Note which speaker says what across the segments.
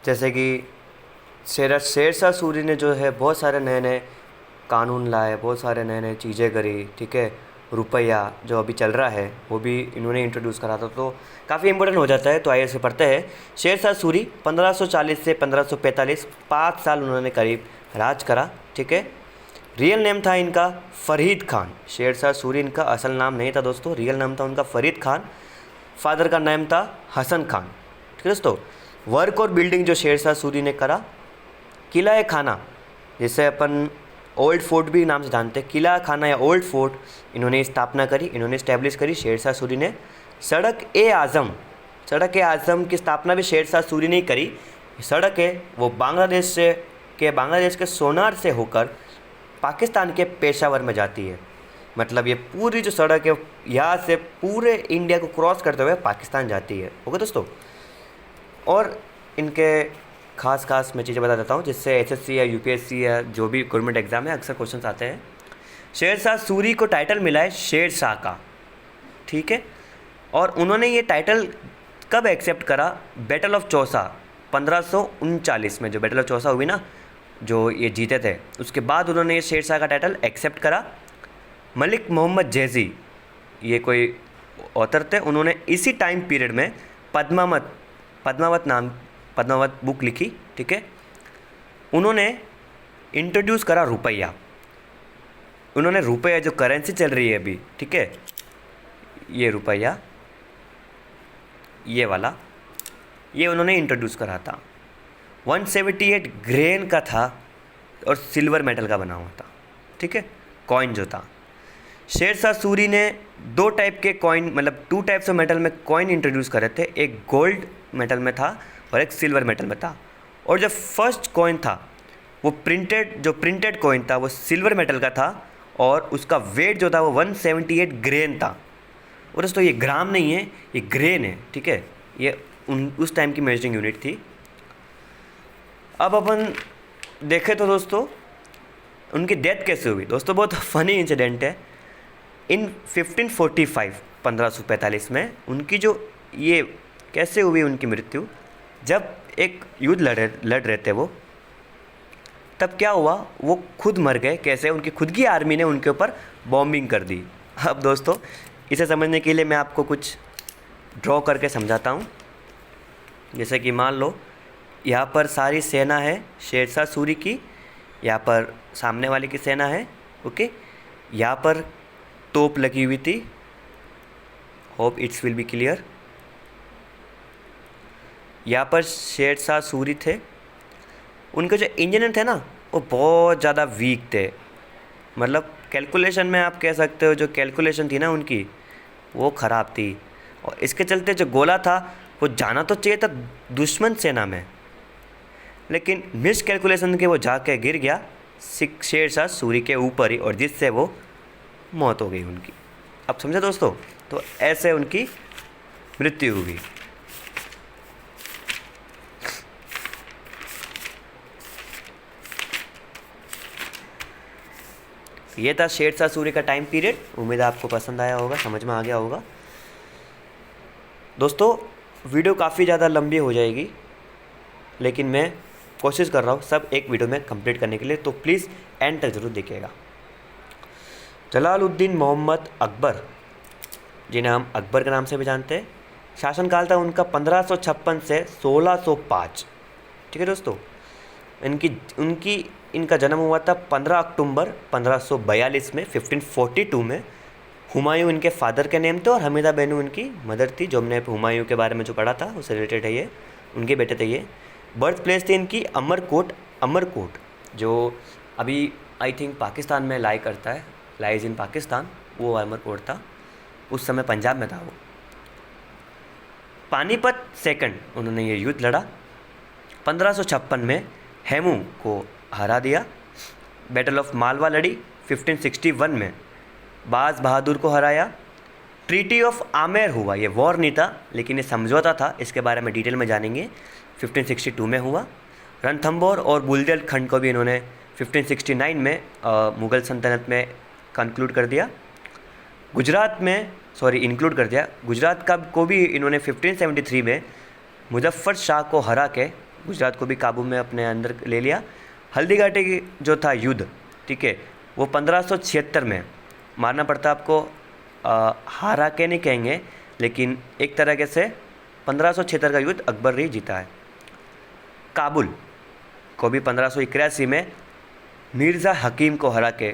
Speaker 1: जैसे कि शेरशाह सूरी ने जो है बहुत सारे नए नए कानून लाए, बहुत सारे नए नए चीज़ें करी, ठीक है। रुपया जो अभी चल रहा है वो भी इन्होंने इंट्रोड्यूस करा था, तो काफ़ी इंपॉर्टेंट हो जाता है। तो आइए इसे पढ़ते हैं। शेरशाह सूरी 1540 से 1545, 5 साल उन्होंने करीब राज करा, ठीक है। रियल नेम था इनका फ़रीद खान। शेरशाह सूरी इनका असल नाम नहीं था दोस्तों, रियल नाम था उनका फ़रीद खान। फादर का नाम था हसन खान, ठीक है दोस्तों। वर्क और बिल्डिंग जो शेरशाह सूरी ने करा, किला ए खाना, जिसे अपन ओल्ड फोर्ट भी नाम से जानते हैं, किला खाना या ओल्ड फोर्ट इन्होंने स्थापना करी, इन्होंने इस्टेब्लिश करी शेरशाह सूरी ने। सड़क ए आज़म की स्थापना भी शेरशाह सूरी ने ही करी। सड़क है वो बांग्लादेश के सोनार से होकर पाकिस्तान के पेशावर में जाती है। मतलब ये पूरी जो सड़क है यहाँ से पूरे इंडिया को क्रॉस करते हुए पाकिस्तान जाती है, ओके दोस्तों। और इनके खास मैं चीज़ें बता देता हूँ जिससे एसएससी या यूपीएससी या जो भी गवर्नमेंट एग्जाम है अक्सर क्वेश्चंस आते हैं। शेरशाह सूरी को टाइटल मिला है शेरशाह का, ठीक है। और उन्होंने ये टाइटल कब एक्सेप्ट करा? बैटल ऑफ चौसा 1539 में, जो बैटल ऑफ चौसा हुई ना, जो ये जीते थे, उसके बाद उन्होंने ये शेरशाह का टाइटल एक्सेप्ट करा। मलिक मोहम्मद जैज़ी ये कोई ऑथर थे, उन्होंने इसी टाइम पीरियड में पद्मावत बुक लिखी, ठीक है। उन्होंने इंट्रोड्यूस करा रुपया। उन्होंने रुपया जो करेंसी चल रही है अभी, ठीक है, ये रुपया, ये वाला, ये उन्होंने इंट्रोड्यूस करा था। 178 ग्रेन का था और सिल्वर मेटल का बना हुआ था, ठीक है, कॉइन जो था। शेरशाह सूरी ने 2 टाइप के कॉइन, मतलब 2 टाइप्स ऑफ मेटल में कॉइन इंट्रोड्यूस करे थे। एक गोल्ड मेटल में था और एक सिल्वर मेटल में था। और जो फर्स्ट कॉइन था वो प्रिंटेड कॉइन था, वो सिल्वर मेटल का था और उसका वेट जो था वो 178 ग्रेन था। और दोस्तों ये ग्राम नहीं है, ये ग्रेन है, ठीक है। ये उस टाइम की मेजरिंग यूनिट थी। अब अपन देखें तो दोस्तों उनकी डेथ कैसे हुई। दोस्तों बहुत फनी इंसिडेंट है। इन 1545 में उनकी जो ये कैसे हुई उनकी मृत्यु, जब एक युद्ध लड़ रहे थे वो, तब क्या हुआ, वो खुद मर गए। कैसे? उनकी खुद की आर्मी ने उनके ऊपर बॉम्बिंग कर दी। अब दोस्तों इसे समझने के लिए मैं आपको कुछ ड्रॉ करके समझाता हूँ। जैसे कि मान लो यहाँ पर सारी सेना है शेरशाह सूरी की, यहाँ पर सामने वाले की सेना है, ओके। यहाँ पर तोप लगी हुई थी, hope it's will be clear. यहाँ पर शेरशाह सूरी थे, उनके जो इंजन थे ना वो बहुत ज़्यादा वीक थे। मतलब कैलकुलेशन में आप कह सकते हो, जो कैलकुलेशन थी ना उनकी वो ख़राब थी। और इसके चलते जो गोला था वो जाना तो चाहिए था दुश्मन सेना में, लेकिन मिस कैलकुलेशन के वो जाके गिर गया शेरशाह सूरी के ऊपर ही, और जिससे वो मौत हो गई उनकी। अब समझे दोस्तों? तो ऐसे उनकी मृत्यु हुई। ये था शेरशाह सूरी का टाइम पीरियड। उम्मीद है आपको पसंद आया होगा, समझ में आ गया होगा। दोस्तों वीडियो काफ़ी ज़्यादा लंबी हो जाएगी, लेकिन मैं कोशिश कर रहा हूँ सब एक वीडियो में कंप्लीट करने के लिए, तो प्लीज़ एंड तक ज़रूर देखिएगा। जलालुद्दीन मोहम्मद अकबर, जिन्हें हम अकबर के नाम से भी जानते हैं, शासनकाल था उनका 1556 से 1605, ठीक है दोस्तों। इनका जन्म हुआ था 15 अक्टूबर 1542 में, 1542 में। हुमायूं इनके फादर के नेम थे और हमीदा बेनू इनकी मदर थी। जो हमने हुमायूं के बारे में जो पढ़ा था उससे रिलेटेड है ये, उनके बेटे थे ये। बर्थ प्लेस थी इनकी अमरकोट, जो अभी आई थिंक पाकिस्तान में लाइज इन पाकिस्तान, वो अमरकोट था। उस समय पंजाब में था वो। पानीपत सेकंड उन्होंने ये युद्ध लड़ा। 1556 में हेमू को हरा दिया। बैटल ऑफ मालवा लड़ी 1561 में, बाज बहादुर को हराया। ट्रीटी ऑफ आमेर हुआ, ये वॉर नहीं था लेकिन ये समझौता था, इसके बारे में डिटेल में जानेंगे, 1562 में हुआ। रणथंबोर और बुंदेलखंड को भी इन्होंने 1569 में मुग़ल सल्तनत में कंक्लूड कर दिया। इंक्लूड कर दिया। गुजरात का को भी इन्होंने 1573 में मुजफ्फर शाह को हरा के गुजरात को भी काबू में अपने अंदर ले लिया। हल्दी घाटी की जो था युद्ध, ठीक है, वो 1576 में मानना पड़ता आपको, हारा के नहीं कहेंगे, लेकिन एक तरीके से 1576 का युद्ध अकबर ही जीता है। काबुल को भी 1581 में मिर्ज़ा हकीम को हरा के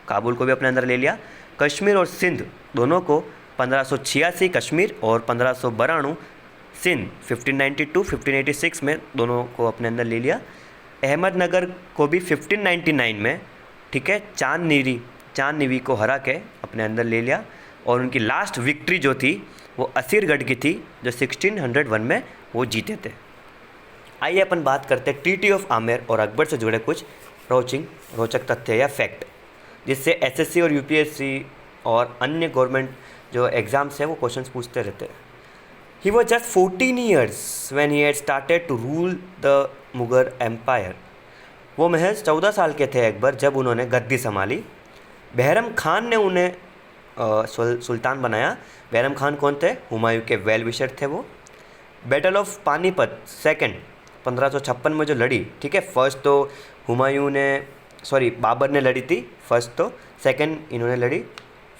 Speaker 1: काबुल को भी अपने अंदर ले लिया। कश्मीर और सिंध दोनों को 1586 कश्मीर और 1592 सिंध 1592-1586 में दोनों को अपने अंदर ले लिया। अहमदनगर को भी 1599 में, ठीक है, चांद नीवी को हरा के अपने अंदर ले लिया। और उनकी लास्ट विक्ट्री जो थी वो असीरगढ़ की थी, जो 1601 में वो जीते थे। आइए अपन बात करते हैं ट्रीटी ऑफ आमेर और अकबर से जुड़े कुछ रोचक तथ्य या फैक्ट, जिससे एसएससी और यूपीएससी और अन्य गवर्नमेंट जो एग्ज़ाम्स है वो क्वेश्चंस पूछते रहते हैं। He was just 14 years when he had started to rule the Mughal empire. वो महज 14 साल के थे अकबर जब उन्होंने गद्दी संभाली। बहरम खान ने उन्हें सुल्तान बनाया। बहरम खान कौन थे? हुमायूं के वेल विशर थे वो। बैटल ऑफ पानीपत सेकंड 1556 में जो लड़ी, ठीक है, फर्स्ट तो बाबर ने लड़ी थी फर्स्ट, तो सेकंड इन्होंने लड़ी।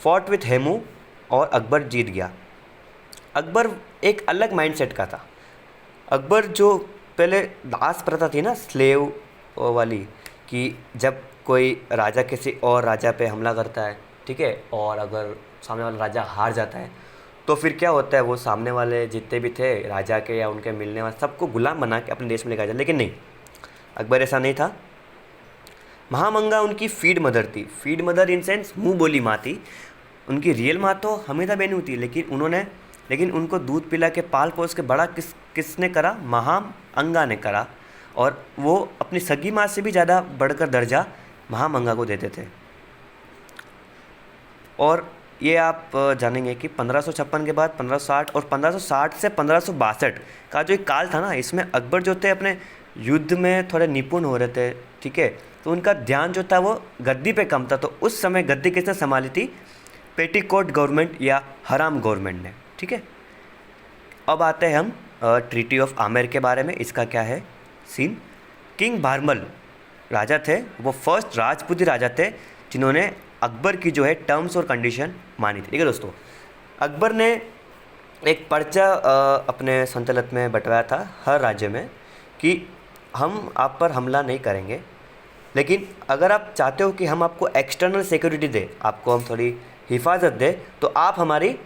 Speaker 1: फॉर्ट विथ हेमू और अकबर जीत गया। अकबर एक अलग माइंडसेट का था। अकबर जो पहले दास प्रथा थी ना, स्लेव वाली, कि जब कोई राजा किसी और राजा पे हमला करता है, ठीक है, और अगर सामने वाला राजा हार जाता है तो फिर क्या होता है, वो सामने वाले जितने भी थे राजा के या उनके मिलने वाले सबको गुलाम बना के अपने देश में लेकर जाए। लेकिन नहीं, अकबर ऐसा नहीं था। महामंगा उनकी फीड मदर थी। फीड मदर इन सेंस मुँह बोली माँ थी। उनकी रियल माँ तो हमीदा बेनू थी, लेकिन उनको दूध पिला के पाल पोस के बड़ा किसने करा? महामंगा ने करा। और वो अपनी सगी माँ से भी ज़्यादा बढ़कर दर्जा महामंगा को देते थे। और ये आप जानेंगे कि 1556 के बाद 1560 और 1560 से 1562 का जो एक काल था ना, इसमें अकबर जो थे अपने युद्ध में थोड़े निपुण हो रहे थे, ठीक है, तो उनका ध्यान जो था वो गद्दी पे कम था। तो उस समय गद्दी किसने संभाली थी? पेटीकोट गवर्नमेंट या हराम गवर्नमेंट ने, ठीक है। अब आते हैं हम ट्रीटी ऑफ आमेर के बारे में। इसका क्या है सीन? किंग भारमल राजा थे, वो फर्स्ट राजपूती राजा थे जिन्होंने अकबर की जो है टर्म्स और कंडीशन मानी थी, ठीक है दोस्तों। अकबर ने एक पर्चा अपने सल्तनत में बंटवाया था हर राज्य में कि हम आप पर हमला नहीं करेंगे, लेकिन अगर आप चाहते हो कि हम आपको एक्सटर्नल सिक्योरिटी दें, आपको हम थोड़ी हिफाजत दें, तो आप हमारी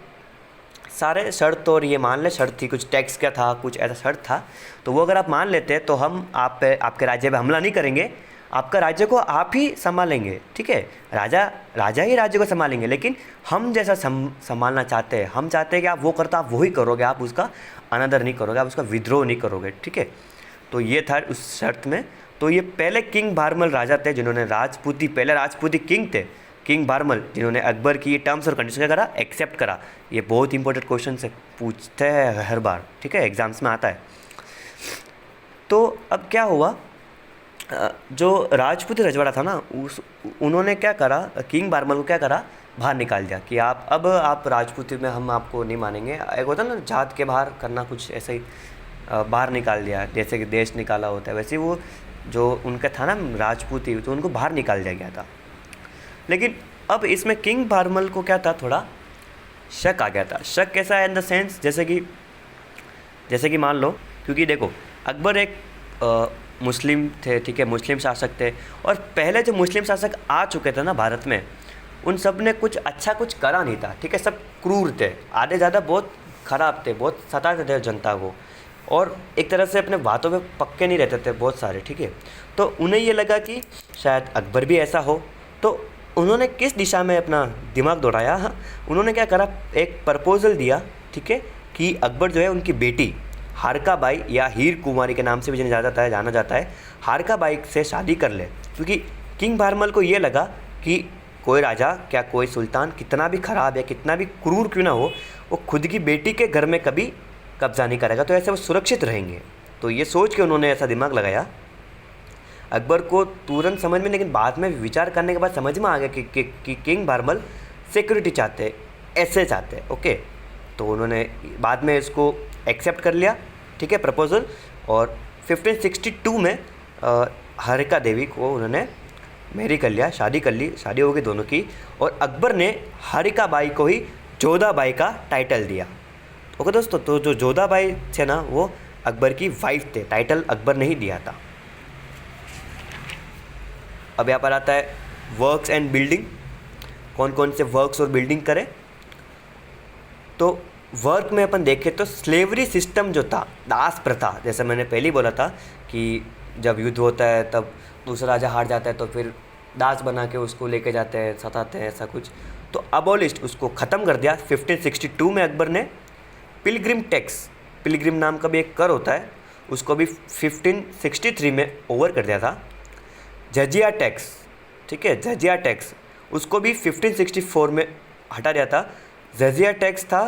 Speaker 1: सारे शर्त, और ये मान ले शर्त थी, कुछ टैक्स का था, कुछ ऐसा शर्त था, तो वो अगर आप मान लेते तो हम आपके राज्य पे हमला नहीं करेंगे, आपका राज्य को आप ही संभालेंगे, ठीक है, राजा ही राज्य को संभालेंगे, लेकिन हम जैसा संभालना चाहते हैं, हम चाहते हैं कि आप वो करता आप वही करोगे, आप उसका अनादर नहीं करोगे, आप उसका विद्रोह नहीं करोगे, ठीक है। तो ये था उस शर्त में। तो ये पहले किंग भारमल राजा थे जिन्होंने पहले राजपूती किंग थे, किंग भारमल, जिन्होंने अकबर की टर्म्स और कंडीशन क्या करा? एक्सेप्ट करा। ये बहुत इंपॉर्टेंट क्वेश्चन से पूछते हैं हर बार, ठीक है, एग्जाम्स में आता है। तो अब क्या हुआ, जो राजपूती रजवाड़ा था ना, उन्होंने क्या करा, किंग भारमल को क्या करा, बाहर निकाल दिया कि आप राजपूती में हम आपको नहीं मानेंगे। एक होता ना जात के बाहर करना, कुछ ऐसे ही बाहर निकाल दिया, जैसे कि देश निकाला होता है, वैसे वो जो उनका था ना राजपूती, तो उनको बाहर निकाल दिया गया था। लेकिन अब इसमें किंग भारमल को क्या था, थोड़ा शक आ गया था। शक कैसा है? इन द सेंस जैसे कि मान लो, क्योंकि देखो अकबर एक मुस्लिम थे, ठीक है, मुस्लिम शासक थे, और पहले जो मुस्लिम शासक आ चुके थे ना भारत में, उन सब ने कुछ अच्छा कुछ करा नहीं था, ठीक है, सब क्रूर थे, आधे ज़्यादा बहुत ख़राब थे, बहुत सताते थे जनता को, और एक तरह से अपने बातों पे पक्के नहीं रहते थे बहुत सारे, ठीक है। तो उन्हें ये लगा कि शायद अकबर भी ऐसा हो, तो उन्होंने किस दिशा में अपना दिमाग दौड़ाया? हाँ, उन्होंने क्या करा, एक प्रपोज़ल दिया, ठीक है, कि अकबर जो है उनकी बेटी हारका बाई या हीर कुमारी के नाम से भी जाना जाता है, हारका बाई से शादी कर ले। क्योंकि किंग भारमल को ये लगा कि कोई राजा, क्या कोई सुल्तान कितना भी ख़राब या कितना भी क्रूर क्यों ना हो, वो खुद की बेटी के घर में कभी कब्ज़ा नहीं करेगा, तो ऐसे वो सुरक्षित रहेंगे। तो ये सोच के उन्होंने ऐसा दिमाग लगाया। अकबर को तुरंत समझ में, लेकिन बाद में विचार करने के बाद समझ में आ गया कि किंग भारमल सिक्योरिटी चाहते, ऐसे चाहते, ओके। तो उन्होंने बाद में इसको एक्सेप्ट कर लिया, ठीक है, प्रपोज़ल, और 1562 में हरिका देवी को उन्होंने मैरी कर लिया, शादी कर ली, शादी हो गई दोनों की, और अकबर ने हरिका बाई को ही जोधा बाई का टाइटल दिया। ओके दोस्तों, तो जो जोधा बाई थे ना वो अकबर की वाइफ थे, टाइटल अकबर ने ही दिया था। अब यहाँ पर आता है वर्क्स एंड बिल्डिंग, कौन कौन से वर्क्स और बिल्डिंग करें। तो वर्क में अपन देखें तो स्लेवरी सिस्टम जो था, दास प्रथा, जैसे मैंने पहले ही बोला था कि जब युद्ध होता है तब दूसरा राजा हार जाता है तो फिर दास बना के उसको लेके जाते हैं, सताते हैं, ऐसा कुछ। तो अबॉलिस्ट, उसको ख़त्म कर दिया 1562 में अकबर ने। पिलग्रिम टैक्स, पिलग्रिम नाम का भी एक कर होता है, उसको भी 1563 में ओवर कर दिया था। जजिया टैक्स, ठीक है, जजिया टैक्स, उसको भी 1564 में हटा दिया था। जजिया टैक्स था,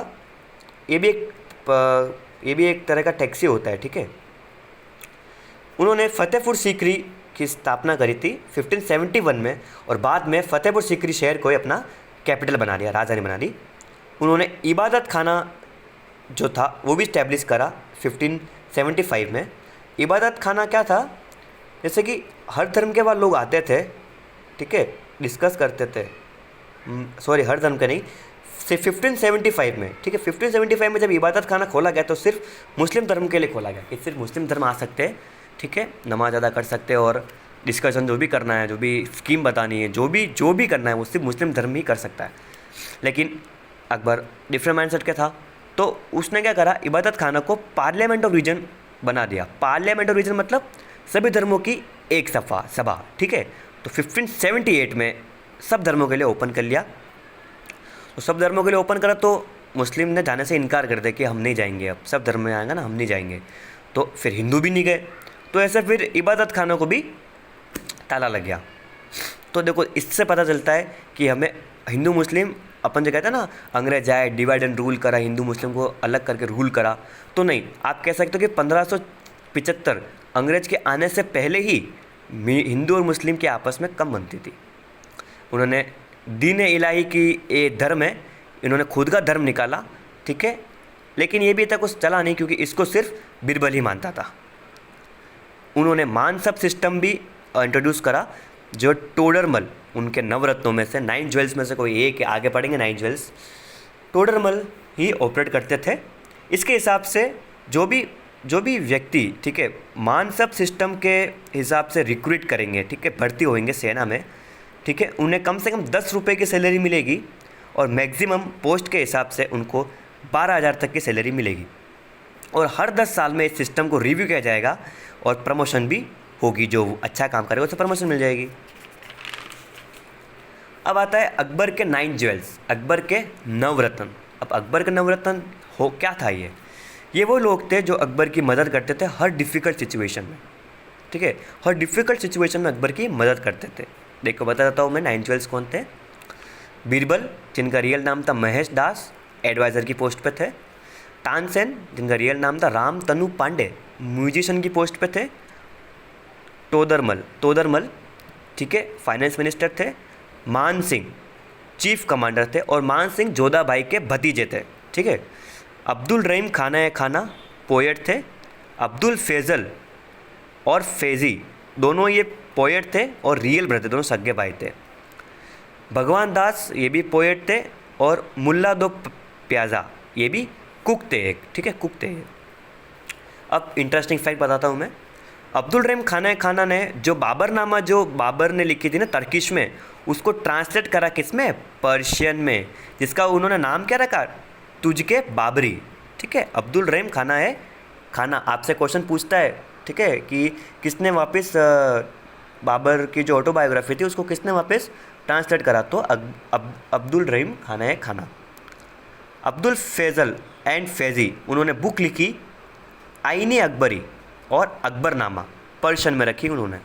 Speaker 1: ये भी एक तरह का टैक्स ही होता है, ठीक है। उन्होंने फतेहपुर सीकरी की स्थापना करी थी 1571 में, और बाद में फतेहपुर सीकरी शहर को ही अपना कैपिटल बना लिया, राजधानी बना ली। उन्होंने इबादत खाना जो था वो भी इस्टेब्लिश करा 1575 में। इबादत खाना क्या था, जैसे कि हर धर्म के बाद लोग आते थे, ठीक है, डिस्कस करते थे, सॉरी हर धर्म के नहीं, सिर्फ 1575 में, ठीक है, 1575 में जब इबादत खाना खोला गया तो सिर्फ मुस्लिम धर्म के लिए खोला गया कि सिर्फ मुस्लिम धर्म आ सकते हैं, ठीक है, नमाज अदा कर सकते हैं और डिस्कशन जो भी करना है, जो भी स्कीम बतानी है, जो भी करना है वो सिर्फ मुस्लिम धर्म ही कर सकता है। लेकिन अकबर डिफरेंट माइंडसेट का था, तो उसने क्या करा, इबादत खाना को पार्लियामेंट ऑफ रीजन बना दिया। पार्लियामेंट ऑफ रीजन मतलब सभी धर्मों की एक सभा, ठीक है। तो 1578 में सब धर्मों के लिए ओपन कर लिया। तो सब धर्मों के लिए ओपन करा तो मुस्लिम ने जाने से इनकार कर दिया कि हम नहीं जाएंगे, अब सब धर्म में आएंगे ना, हम नहीं जाएंगे। तो फिर हिंदू भी नहीं गए, तो ऐसे फिर इबादत खानों को भी ताला लग गया। तो देखो, इससे पता चलता है कि हमें हिंदू मुस्लिम, अपन जो कहते हैं ना अंग्रेज आए डिवाइड एंड रूल करा, हिंदू मुस्लिम को अलग करके रूल करा, तो नहीं, आप कह सकते हो कि 1575 अंग्रेज के आने से पहले ही हिंदू और मुस्लिम के आपस में कम बनती थी। उन्होंने दीन इलाही की ये धर्म है, इन्होंने खुद का धर्म निकाला, ठीक है, लेकिन ये भी तक कुछ चला नहीं क्योंकि इसको सिर्फ बीरबल ही मानता था। उन्होंने मानसब सिस्टम भी इंट्रोड्यूस करा, जो टोडरमल, उनके नवरत्नों में से 9 ज्वेल्स में से कोई एक है, आगे पढ़ेंगे 9 ज्वेल्स, टोडरमल ही ऑपरेट करते थे। इसके हिसाब से जो भी व्यक्ति, ठीक है, मानसब सिस्टम के हिसाब से रिक्रूट करेंगे, ठीक है, भर्ती होंगे सेना में, ठीक है, उन्हें कम से कम 10 रुपये की सैलरी मिलेगी और मैक्सिमम पोस्ट के हिसाब से उनको 12,000 तक की सैलरी मिलेगी। और हर 10 साल में इस सिस्टम को रिव्यू किया जाएगा और प्रमोशन भी होगी, जो अच्छा काम करेगा उसे प्रमोशन मिल जाएगी। अब आता है अकबर के 9 ज्वेल्स, अकबर के नवरत्न। अब अकबर के नवरत्न हो क्या था, ये वो लोग थे जो अकबर की मदद करते थे हर डिफ़िकल्ट सिचुएशन में, ठीक है, हर डिफ़िकल्ट सिचुएशन में अकबर की मदद करते थे। देखो बता देता हूँ मैं 9 ज्वेल्स कौन थे। बीरबल, जिनका रियल नाम था महेश दास, एडवाइज़र की पोस्ट पे थे। तानसेन, जिनका रियल नाम था राम तनु पांडे, म्यूजिशियन की पोस्ट पे थे। तोदरमल, ठीक है, फाइनेंस मिनिस्टर थे। मान सिंह चीफ कमांडर थे और मान सिंह जोधा बाई के भतीजे थे, ठीक है। अब्दुल रहीम खाना पोएट थे। अब्दुल फैज़ल और फैज़ी दोनों ये पोएट थे और रियल ब्रदर, दोनों सगे भाई थे। भगवान दास ये भी पोएट थे और मुल्ला दो प्याजा ये भी कुक थे एक, ठीक है, कुक थे। अब इंटरेस्टिंग फैक्ट बताता हूँ मैं। अब्दुल रहीम खाना ने जो बाबरनामा जो बाबर ने लिखी थी ना तर्किश में, उसको ट्रांसलेट करा किस में, पर्शियन में, जिसका उन्होंने नाम क्या रखा, तुझके बाबरी, ठीक है। अब्दुल रहीम खाना आपसे क्वेश्चन पूछता है, ठीक है, कि किसने वापस बाबर की जो ऑटोबायोग्राफी थी उसको किसने वापस ट्रांसलेट करा, तो अब्दुल रहीम खाना। अब्दुल फैज़ल एंड फैज़ी, उन्होंने बुक लिखी आईनी अकबरी और अकबरनामा, पर्शियन में रखी उन्होंने।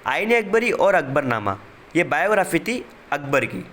Speaker 1: आईनी अकबरी और अकबरनामा ये बायोग्राफी थी अकबर की,